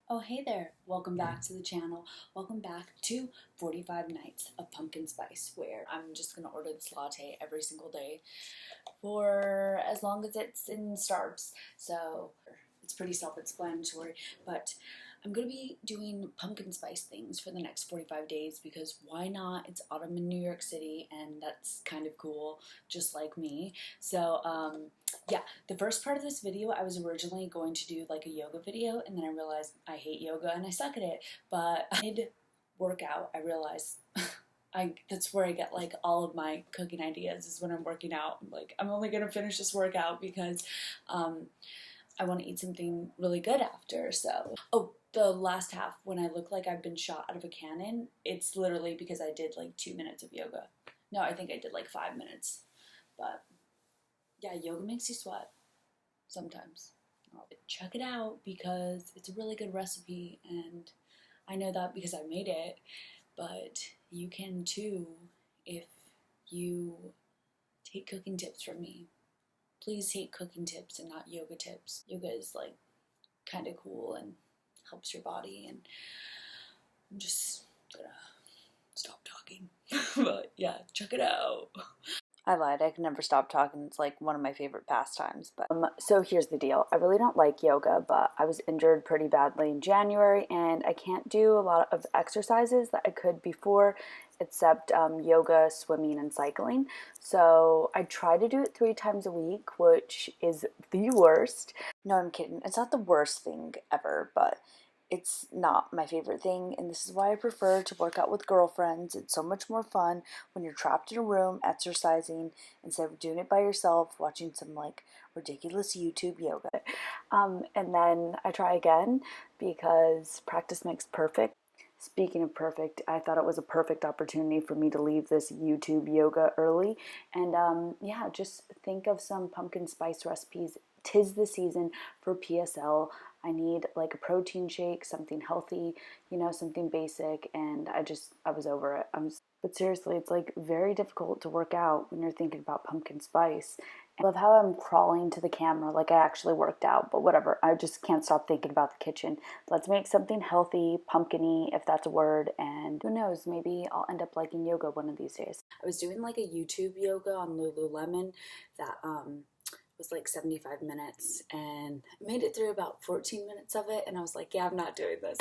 Oh, hey there. Welcome back to the channel. Welcome back to 45 Nights of Pumpkin Spice, where I'm just going to order this latte every single day for as long as it's in Starbucks. So it's pretty self-explanatory, but I'm going to be doing pumpkin spice things for the next 45 days because why not? It's autumn in New York City and that's kind of cool, just like me. So, yeah, the first part of this video, I was originally going to do like a yoga video, and then I realized I hate yoga and I suck at it, but I did work out. I realized that's where I get like all of my cooking ideas is when I'm working out. I'm only gonna finish this workout because I want to eat something really good after. So, oh, the last half when I look like I've been shot out of a cannon, it's literally because I did like 2 minutes of yoga. No, I think I did like 5 minutes, but yeah, yoga makes you sweat sometimes. Check it out because it's a really good recipe, and I know that because I made it, but you can too if you take cooking tips from me. Please take cooking tips and not yoga tips. Yoga is like kind of cool and helps your body, and I'm just gonna stop talking. But yeah, check it out. I lied. I can never stop talking. It's like one of my favorite pastimes. But so here's the deal. I really don't like yoga, but I was injured pretty badly in January, and I can't do a lot of exercises that I could before, except yoga, swimming, and cycling. So I try to do it 3 times a week, which is the worst. No, I'm kidding. It's not the worst thing ever, but it's not my favorite thing, and this is why I prefer to work out with girlfriends. It's so much more fun when you're trapped in a room exercising instead of doing it by yourself, watching some like ridiculous YouTube yoga. And then I try again because practice makes perfect. Speaking of perfect, I thought it was a perfect opportunity for me to leave this YouTube yoga early and yeah, just think of some pumpkin spice recipes. 'Tis the season for PSL. I need like a protein shake, something healthy, something basic, and I was over it. But seriously, it's like very difficult to work out when you're thinking about pumpkin spice. I love how I'm crawling to the camera like I actually worked out, but whatever. I just can't stop thinking about the kitchen. Let's make something healthy, pumpkin-y, if that's a word, and who knows, maybe I'll end up liking yoga one of these days. I was doing like a YouTube yoga on Lululemon that was like 75 minutes, and I made it through about 14 minutes of it, and I was like, yeah, I'm not doing this.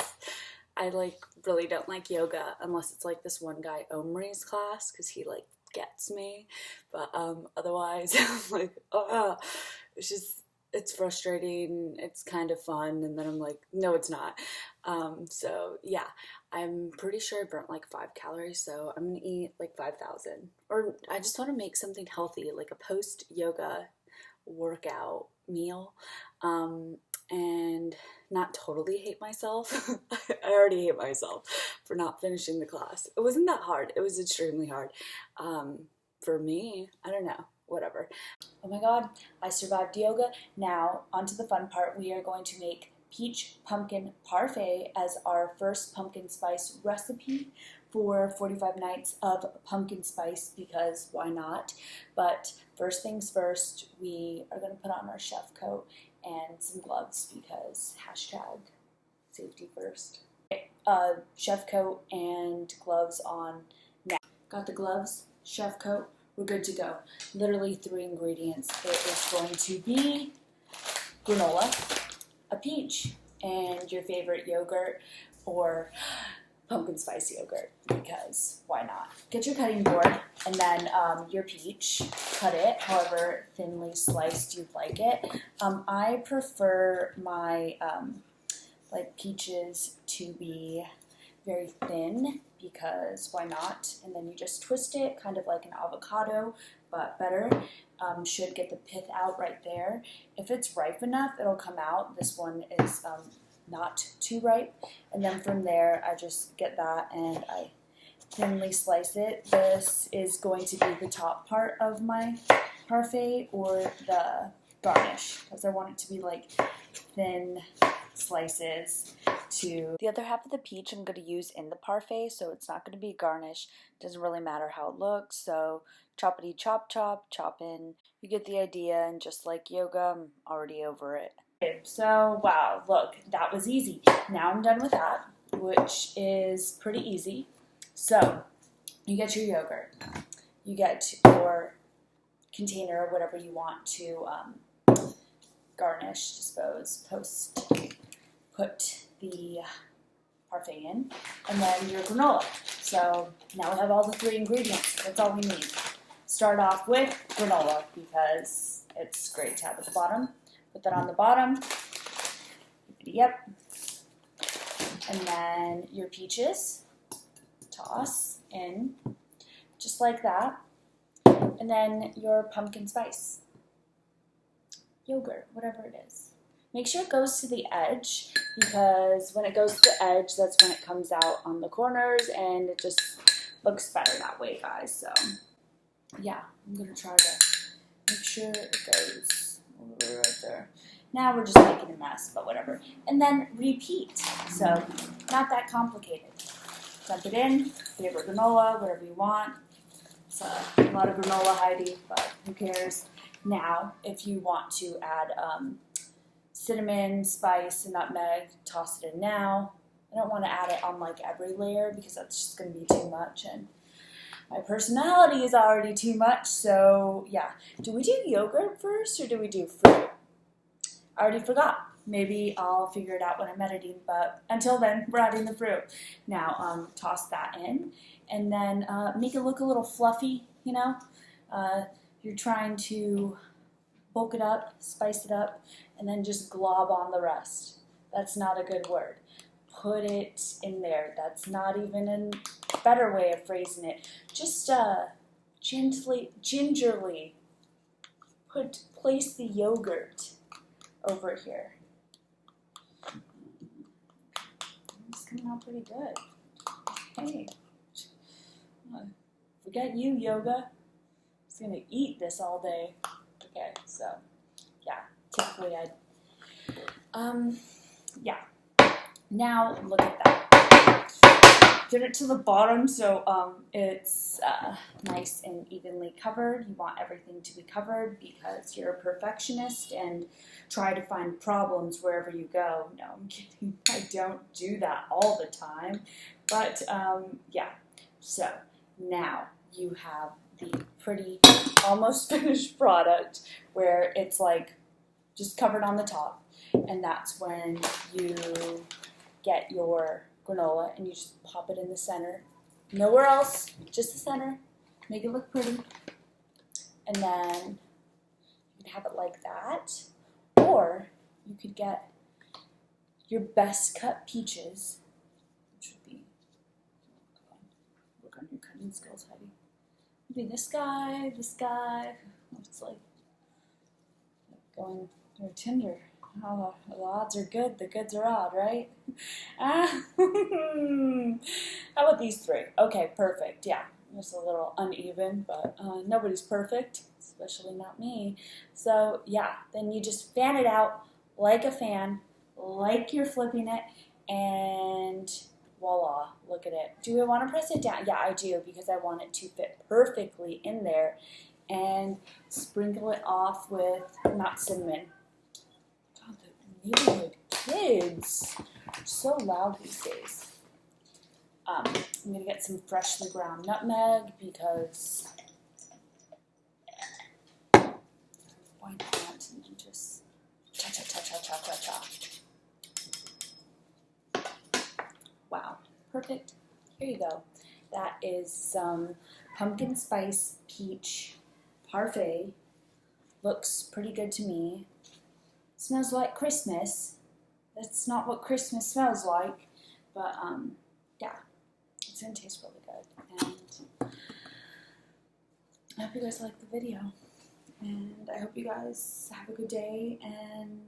I like really don't like yoga unless it's like this one guy Omri's class, because he like gets me, but otherwise I'm like, oh, it's frustrating, it's kind of fun, and then I'm like, no, it's not. So yeah, I'm pretty sure I burnt like 5 calories, so I'm gonna eat like 5,000, or I just want to make something healthy, like a post yoga workout meal, and not totally hate myself. I already hate myself for not finishing the class. It wasn't that hard. It was extremely hard. For me, I don't know, whatever. Oh my god, I survived yoga. Now, on to the fun part. We are going to make peach pumpkin parfait as our first pumpkin spice recipe for 45 nights of pumpkin spice, because why not? But first things first, we are going to put on our chef coat and some gloves because hashtag safety first. Chef coat and gloves on now. Got the gloves, chef coat, we're good to go. Literally 3 ingredients. It is going to be granola, a peach, and your favorite yogurt or pumpkin spice yogurt, because why not? Get your cutting board, and then your peach, cut it however thinly sliced you'd like it. I prefer my like peaches to be very thin, because why not? And then you just twist it kind of like an avocado, but better. Should get the pith out right there. If it's ripe enough, it'll come out. This one is not too ripe, and then from there I just get that and I thinly slice it. This is going to be the top part of my parfait, or the garnish, because I want it to be like thin slices. To the other half of the peach I'm going to use in the parfait, so it's not going to be garnish. Doesn't really matter how it looks, so choppity chop chop, chop in. You get the idea, and just like yoga, I'm already over it. So, wow, look, that was easy. Now I'm done with that, which is pretty easy. So, you get your yogurt. You get your container or whatever you want to garnish, dispose, put the parfait in, and then your granola. So, now we have all the 3 ingredients. That's all we need. Start off with granola because it's great to have at the bottom. Put that on the bottom. Yep. And then your peaches, toss in, just like that. And then your pumpkin spice, yogurt, whatever it is. Make sure it goes to the edge because when it goes to the edge, that's when it comes out on the corners and it just looks better that way, guys. So, yeah, I'm going to try to make sure it goes over right there. Now we're just making a mess, but whatever. And then repeat. So, not that complicated. Dump it in, favorite granola, whatever you want. It's a lot of granola, Heidi, but who cares? Now, if you want to add cinnamon, spice, and nutmeg, toss it in now. I don't want to add it on like every layer because that's just going to be too much. And my personality is already too much, so yeah. Do we do yogurt first or do we do fruit? I already forgot. Maybe I'll figure it out when I'm editing, but until then, we're adding the fruit. Now, toss that in, and then make it look a little fluffy, you know? You're trying to bulk it up, spice it up, and then just glob on the rest. That's not a good word. Put it in there. That's not even a better way of phrasing it. Just gingerly place the yogurt over here. It's coming out pretty good. Hey, forget you, yoga. I'm just gonna eat this all day. Okay, so yeah, typically yeah. Now look at that. Get it to the bottom so it's nice and evenly covered. You want everything to be covered because you're a perfectionist and try to find problems wherever you go. No, I'm kidding. I don't do that all the time. But yeah, so now you have the pretty almost finished product where it's like just covered on the top. And that's when you get your granola and you just pop it in the center. Nowhere else, just the center. Make it look pretty. And then you can have it like that. Or you could get your best cut peaches, which would be, work on your cutting skills, Heidi. Maybe this guy. It's like going through Tinder. Oh, the odds are good, the goods are odd, right? How about these 3? Okay, perfect, yeah. Just a little uneven, but nobody's perfect, especially not me. So, yeah, then you just fan it out like a fan, like you're flipping it, and voila, look at it. Do I want to press it down? Yeah, I do, because I want it to fit perfectly in there, and sprinkle it off with, not cinnamon. Neighborhood kids are so loud these days. I'm going to get some freshly ground nutmeg because why not? And then just cha-cha-cha-cha-cha-cha-cha. Wow, perfect. Here you go. That is some pumpkin spice peach parfait. Looks pretty good to me. Smells like Christmas. That's not what Christmas smells like, but yeah, it's gonna taste really good. And I hope you guys like the video, and I hope you guys have a good day and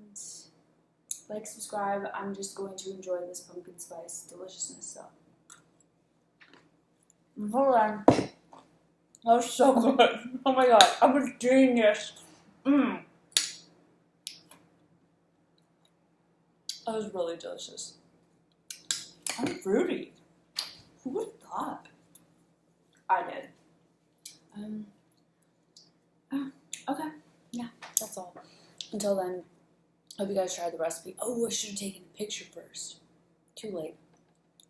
like, subscribe. I'm just going to enjoy this pumpkin spice deliciousness. So, hold on. That was so good. Oh my god, I'm a genius. That was really delicious. And fruity. Who would have thought? I did. Okay. Yeah, that's all. Until then, Hope you guys tried the recipe. Oh, I should have taken a picture first. Too late.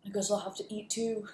I guess I'll have to eat too.